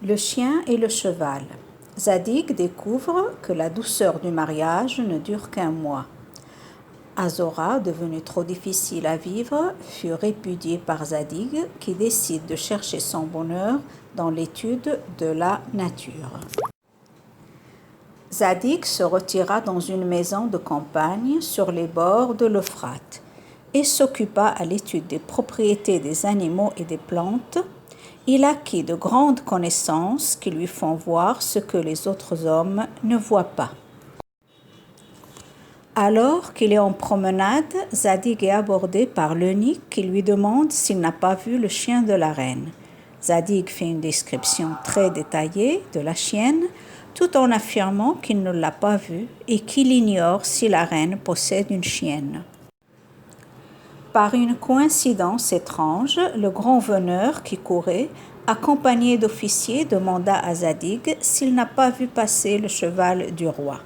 Le chien et le cheval. Zadig découvre que la douceur du mariage ne dure qu'un mois. Azora, devenue trop difficile à vivre, fut répudiée par Zadig, qui décide de chercher son bonheur dans l'étude de la nature. Zadig se retira dans une maison de campagne sur les bords de l'Euphrate et s'occupa à l'étude des propriétés des animaux et des plantes. Il acquit de grandes connaissances qui lui font voir ce que les autres hommes ne voient pas. Alors qu'il est en promenade, Zadig est abordé par l'eunuque qui lui demande s'il n'a pas vu le chien de la reine. Zadig fait une description très détaillée de la chienne, tout en affirmant qu'il ne l'a pas vue et qu'il ignore si la reine possède une chienne. Par une coïncidence étrange, le grand veneur qui courait, accompagné d'officiers, demanda à Zadig s'il n'a pas vu passer le cheval du roi.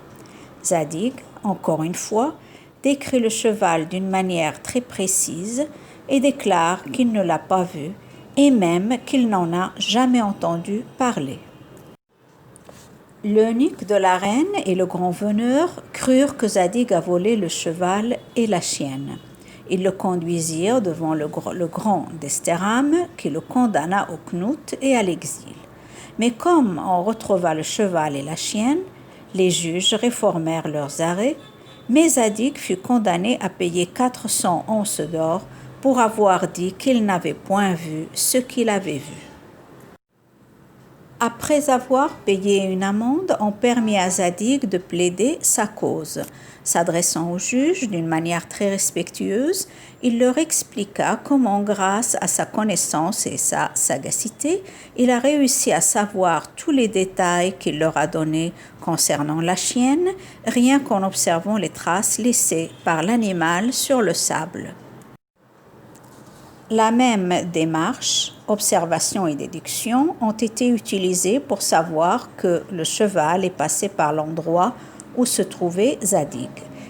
Zadig, encore une fois, décrit le cheval d'une manière très précise et déclare qu'il ne l'a pas vu et même qu'il n'en a jamais entendu parler. L'eunuque de la reine et le grand veneur crurent que Zadig a volé le cheval et la chienne. Ils le conduisirent devant le grand Desterham, qui le condamna au knout et à l'exil. Mais comme on retrouva le cheval et la chienne, les juges réformèrent leurs arrêts, mais Zadig fut condamné à payer 400 onces d'or pour avoir dit qu'il n'avait point vu ce qu'il avait vu. Après avoir payé une amende, on permit à Zadig de plaider sa cause. S'adressant aux juges d'une manière très respectueuse, il leur expliqua comment, grâce à sa connaissance et sa sagacité, il a réussi à savoir tous les détails qu'il leur a donnés concernant la chienne, rien qu'en observant les traces laissées par l'animal sur le sable. La même démarche, observation et déduction, ont été utilisées pour savoir que le cheval est passé par l'endroit où se trouvait Zadig.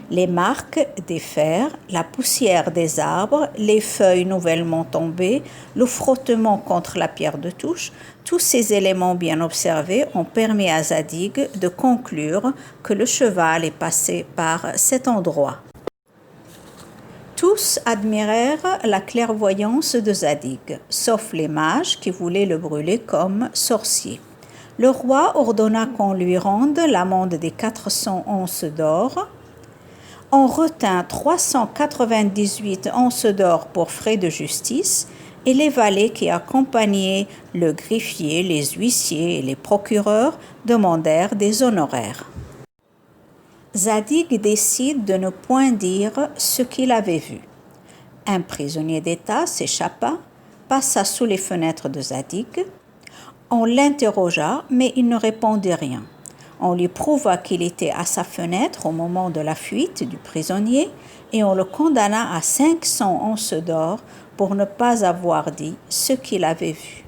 Les marques des fers, la poussière des arbres, les feuilles nouvellement tombées, le frottement contre la pierre de touche, tous ces éléments bien observés ont permis à Zadig de conclure que le cheval est passé par cet endroit. Tous admirèrent la clairvoyance de Zadig, sauf les mages qui voulaient le brûler comme sorcier. Le roi ordonna qu'on lui rende l'amende des 400 onces d'or. On retint 398 onces d'or pour frais de justice et les valets qui accompagnaient le greffier, les huissiers et les procureurs demandèrent des honoraires. Zadig décide de ne point dire ce qu'il avait vu. Un prisonnier d'État s'échappa, passa sous les fenêtres de Zadig. On l'interrogea, mais il ne répondit rien. On lui prouva qu'il était à sa fenêtre au moment de la fuite du prisonnier et on le condamna à 500 onces d'or pour ne pas avoir dit ce qu'il avait vu.